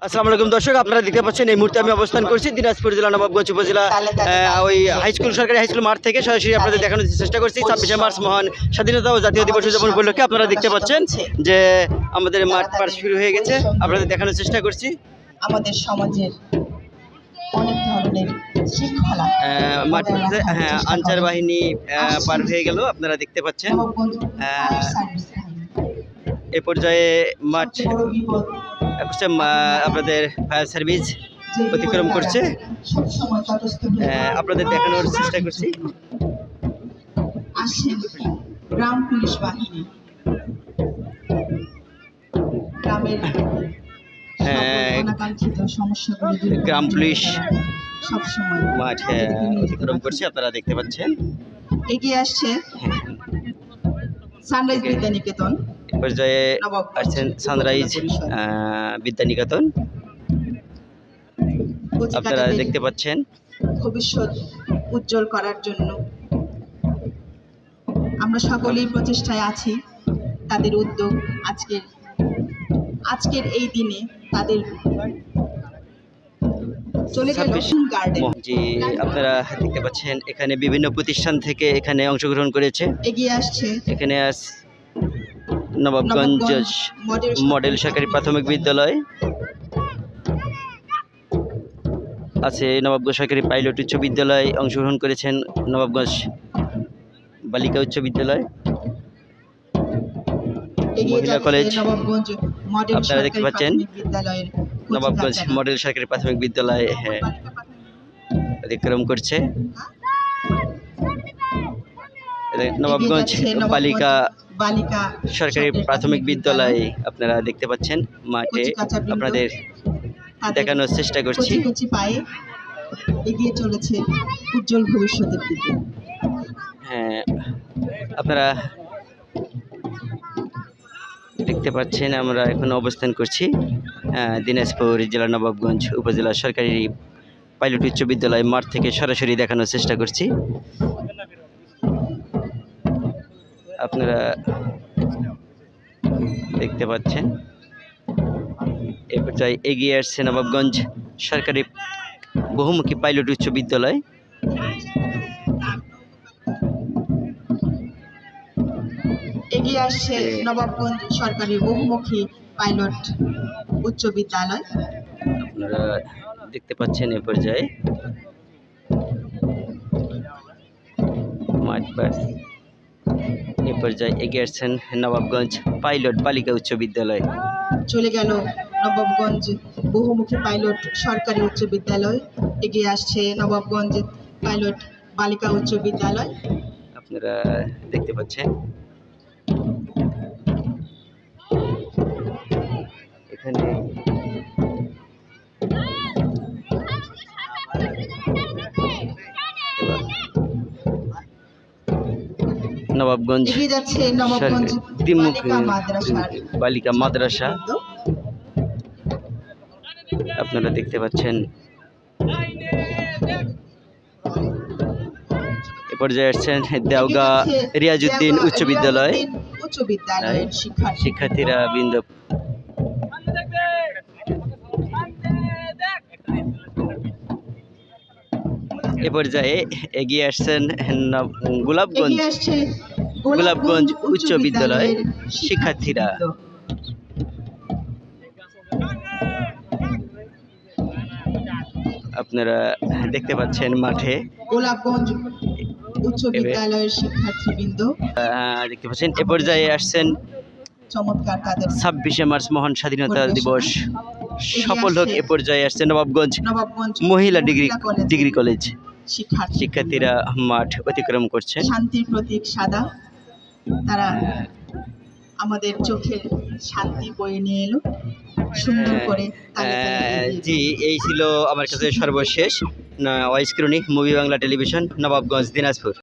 আসসালামু আলাইকুম দর্শক, আপনারা দেখতে পাচ্ছেন এই মুহূর্তে আমি অবস্থান করছি দিনাজপুর জেলা নবাবগঞ্জ উপজেলা ওই সরকারি হাই স্কুল মাঠ থেকে সরাসরি আপনাদের দেখানোর চেষ্টা করছি 26শে মার্চ মহান স্বাধীনতা ও জাতীয় দিবস উদযাপন উপলক্ষে। আপনারা দেখতে পাচ্ছেন যে আমাদের মাঠ পার শুরু হয়ে গেছে, আপনাদের দেখানোর চেষ্টা করছি। আমাদের সমাজের অনেক ধরনের শৃঙ্খলা মাঠ আনসার বাহিনী পার হয়ে গেল, আপনারা দেখতে পাচ্ছেন। এ পর্যায়ে মাঠ আপনাদের ফায়ার সার্ভিস অতিক্রম করছে, আপনাদের দেখানোর চেষ্টা করছি। আসেন গ্রাম পুলিশ বাহিনী, গ্রামের অনাকাঙ্ক্ষিত সমস্যাগুলো গ্রাম পুলিশ সবসময় মাঠ অতিক্রম করছে, আপনারা দেখতে পাচ্ছেন। এগিয়ে আসছে সানরাইজ বিদ্যানিকেতন, পর্যায়ে আসছেন সানরাইজ বিদ্যানিকেতন, আপনারা দেখতে পাচ্ছেন। ভবিষ্যৎ উজ্জ্বল করার জন্য আমরা সকলেই প্রচেষ্টায় আছি। তাদের উদ্যোগ আজকের এই দিনে তাদের চলে গেল গার্ডেন। জি, আপনারা দেখতে পাচ্ছেন এখানে বিভিন্ন প্রতিষ্ঠান থেকে এখানে অংশগ্রহণ করেছে। এগিয়ে আসছে এখানে নবাবগঞ্জ মডেল সরকারি প্রাথমিক বিদ্যালয় আছে, নবাবগঞ্জ সরকারি পাইলট উচ্চ বিদ্যালয় অংশগ্রহণ করেছেন, নবাবগঞ্জ বালিকা উচ্চ বিদ্যালয়, মহিলা কলেজ আপনারা দেখতে পাচ্ছেন। নবাবগঞ্জ মডেল সরকারি প্রাথমিক বিদ্যালয় অতিক্রম করছে। নবাবগঞ্জ বালিকা সরকারি প্রাথমিক বিদ্যালয় আপনারা দেখতে পাচ্ছেন মাঠে, আপনাদের দেখানোর চেষ্টা করছি। এগিয়ে চলেছে উজ্জ্বল ভবিষ্যতের দিকে। হ্যাঁ, আপনারা দেখতে পাচ্ছেন আমরা এখন অবস্থান করছি দিনাজপুর জেলা নবাবগঞ্জ উপজেলা সরকারি পাইলট উচ্চ বিদ্যালয় মাঠ থেকে সরাসরি দেখানোর চেষ্টা করছি। আপনারা দেখতে পাচ্ছেন এ পর্যায়ে এগিয়ে আসছে নবাবগঞ্জ সরকারি বহুমুখী পাইলট উচ্চ বিদ্যালয়। এগিয়ে আসছে নবাবগঞ্জ সরকারি বহুমুখী পাইলট উচ্চ বিদ্যালয়, আপনারা দেখতে পাচ্ছেন। এ পর্যায়ে এগিয়ে আসছেন নবাবগঞ্জ পাইলট বালিকা উচ্চ বিদ্যালয়। চলে গেল নবাবগঞ্জ বহুমুখী পাইলট সরকারি উচ্চ বিদ্যালয়, এগিয়ে আসছে নবাবগঞ্জ পাইলট বালিকা উচ্চ বিদ্যালয়, আপনারা দেখতে পাচ্ছেন। এখানে নবাবগঞ্জ বালিকা মাদ্রাসা আপনারা দেখতে পাচ্ছেন। এ পর্যায়ে আসছেন দেওগা রিয়াজউদ্দিন উচ্চ বিদ্যালয় শিক্ষার্থীরা বৃন্দ। এ পর্যায়ে এগিয়ে আসছেন গোলাপগঞ্জ উচ্চ বিদ্যালয়ের শিক্ষার্থীরা। আপনারা দেখতে পাচ্ছেন মাঠে গোলাপগঞ্জ উচ্চ বিদ্যালয়ের শিক্ষার্থীবৃন্দ দেখতে পাচ্ছেন। এ পর্যায়ে আসছেন চমৎকার তাদের 26শে মার্চ মহান স্বাধীনতা দিবস সফল হোক। এ পর্যায়ে আসছে নবাবগঞ্জ মহিলা ডিগ্রি কলেজ শিক্ষার্থীরা মাঠ অতিক্রম করছে। শান্তির প্রতীক সাদা, তারা আমাদের চোখে শান্তি বয়ে নিয়ে এলো সুন্দর করে। জি, এই ছিল আমার কাছে সর্বশেষ wise chronic movie Bangla television Nawabganj Dinajpur.